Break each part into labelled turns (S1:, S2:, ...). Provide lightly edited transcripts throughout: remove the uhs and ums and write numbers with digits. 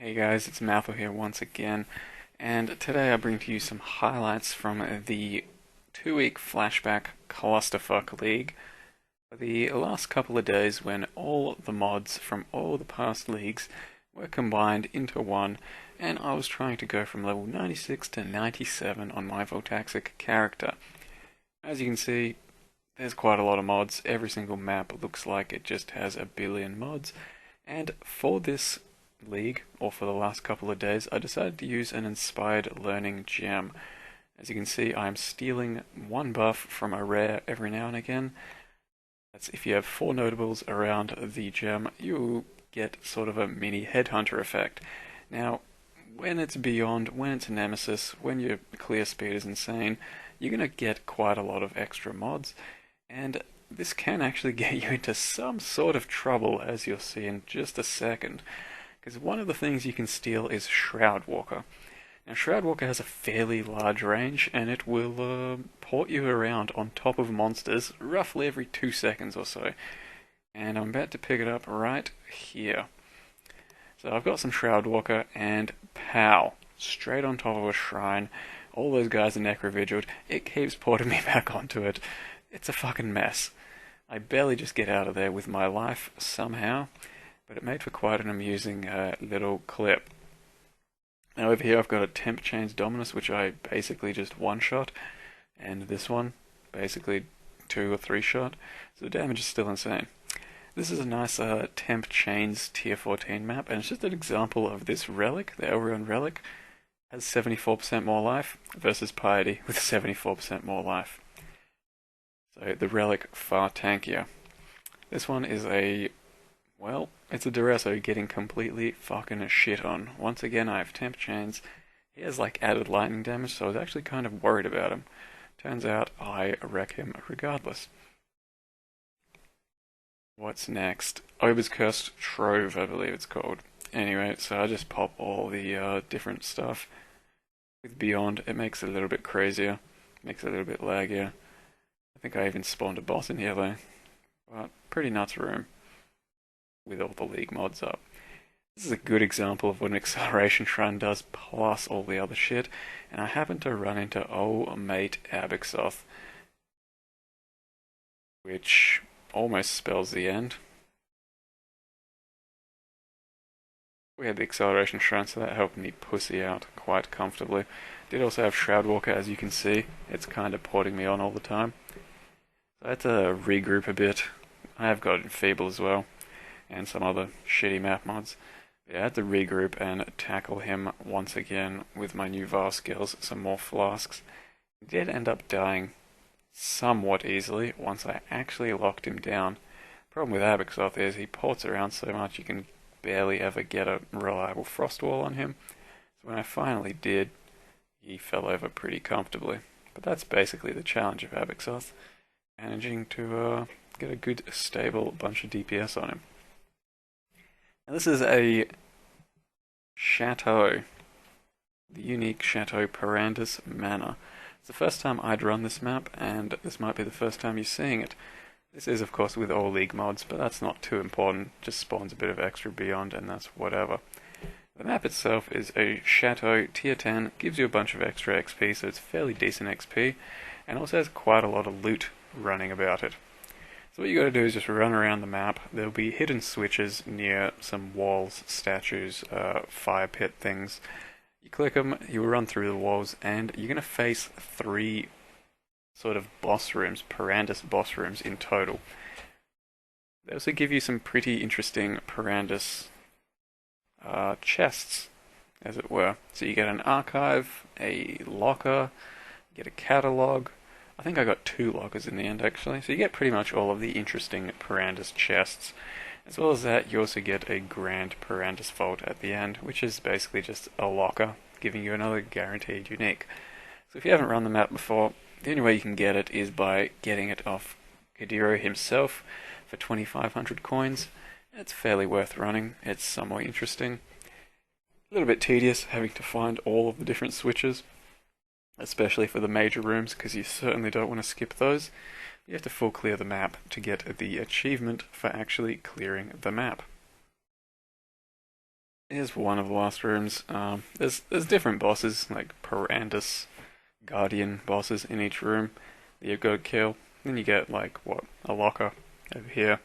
S1: Hey guys, it's Malthor here once again, and today I bring to you some highlights from the 2-week Flashback Clusterfuck League. For the last couple of days when all the mods from all the past leagues were combined into one, and I was trying to go from level 96 to 97 on my Voltaxic character. As you can see, there's quite a lot of mods. Every single map looks like it just has a billion mods, and for this league, or for the last couple of days, I decided to use an inspired learning gem. As you can see, I'm stealing one buff from a rare every now and again. That's if you have 4 notables around the gem, you get sort of a mini headhunter effect. Now, when it's beyond, when it's nemesis, when your clear speed is insane, you're going to get quite a lot of extra mods, and this can actually get you into some sort of trouble, as you'll see in just a second. Because one of the things you can steal is Shroudwalker. Now, Shroudwalker has a fairly large range, and it will port you around on top of monsters roughly every 2 seconds or so. And I'm about to pick it up right here. So I've got some Shroudwalker, and pow! Straight on top of a shrine. All those guys are necrovigiled. It keeps porting me back onto it. It's a fucking mess. I barely just get out of there with my life somehow. But it made for quite an amusing little clip. Now over here I've got a Temp Chains Dominus, which I basically just one-shot, and this one, basically 2 or 3 shot, so the damage is still insane. This is a nice Temp Chains Tier 14 map, and it's just an example of this relic, the Elrond relic, has 74% more life, versus Piety with 74% more life. So the relic far tankier. This one is well, it's a Duresso getting completely fucking shit on. Once again, I have Temp Chains. He has like added lightning damage, so I was actually kind of worried about him. Turns out I wreck him regardless. What's next? Ober's Cursed Trove, I believe it's called. Anyway, so I just pop all the different stuff. With Beyond, it makes it a little bit crazier. Makes it a little bit laggier. I think I even spawned a boss in here though. But pretty nuts room with all the league mods up. This is a good example of what an acceleration shrine does plus all the other shit, and I happen to run into old mate Abixoth, which almost spells the end. We had the acceleration shrine, so that helped me pussy out quite comfortably. Did also have Shroudwalker, as you can see. It's kind of porting me on all the time. So I had to regroup a bit. I have got Enfeeble as well, and some other shitty map mods. But yeah, I had to regroup and tackle him once again with my new VAR skills, some more flasks. He did end up dying somewhat easily once I actually locked him down. Problem with Abixoth is he ports around so much you can barely ever get a reliable frost wall on him. So when I finally did, he fell over pretty comfortably. But that's basically the challenge of Abixoth, managing to get a good stable bunch of DPS on him. Now this is a chateau, the unique chateau Perandus Manor. It's the first time I'd run this map, and this might be the first time you're seeing it. This is of course with all league mods, but that's not too important, just spawns a bit of extra Beyond and that's whatever. The map itself is a chateau tier 10, gives you a bunch of extra XP, so it's fairly decent XP, and also has quite a lot of loot running about it. So what you gotta do is just run around the map. There'll be hidden switches near some walls, statues, fire pit things. You click them, you run through the walls, and you're gonna face 3 sort of boss rooms, Perandus boss rooms in total. They also give you some pretty interesting Perandus chests, as it were. So you get an archive, a locker, you get a catalog. I think I got 2 lockers in the end actually, so you get pretty much all of the interesting Perandus chests. As well as that, you also get a grand Perandus vault at the end, which is basically just a locker, giving you another guaranteed unique. So if you haven't run the map before, the only way you can get it is by getting it off Kadiro himself for 2,500 coins. It's fairly worth running, it's somewhat interesting. A little bit tedious having to find all of the different switches, especially for the major rooms, because you certainly don't want to skip those. You have to full clear the map to get the achievement for actually clearing the map. here's one of the last rooms. There's different bosses, like Perandus Guardian bosses in each room that you've got to kill. Then you get like what, a locker over here,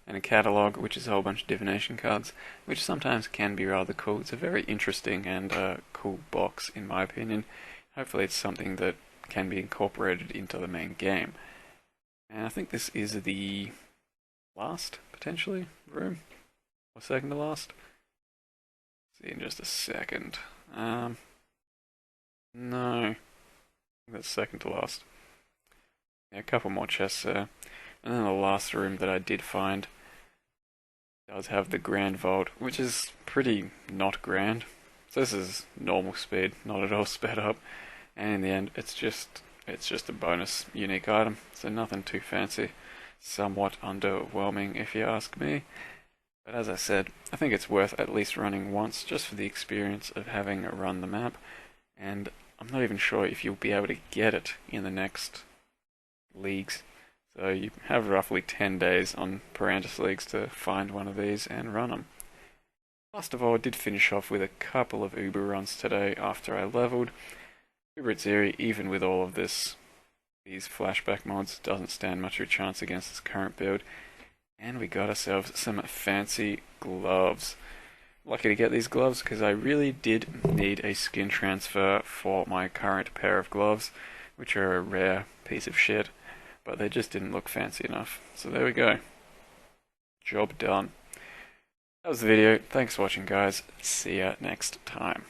S1: and a catalog, which is a whole bunch of divination cards, which sometimes can be rather cool. It's a very interesting and cool box, in my opinion. Hopefully, it's something that can be incorporated into the main game. And I think this is the last, potentially, room, or second to last. See in just a second. No, that's second to last. Yeah, a couple more chests there. And then the last room that I did find does have the Grand Vault, which is pretty not grand. So this is normal speed, not at all sped up. And in the end, it's just a bonus unique item, so nothing too fancy. Somewhat underwhelming if you ask me. But as I said, I think it's worth at least running once just for the experience of having run the map. And I'm not even sure if you'll be able to get it in the next leagues. So you have roughly 10 days on Perandus leagues to find one of these and run them. Last of all, I did finish off with a couple of Uber runs today after I leveled. Uber Zeri, even with all of these flashback mods, doesn't stand much of a chance against this current build. And we got ourselves some fancy gloves. Lucky to get these gloves because I really did need a skin transfer for my current pair of gloves, which are a rare piece of shit, but they just didn't look fancy enough. So there we go. Job done. That was the video. Thanks for watching, guys. See ya next time.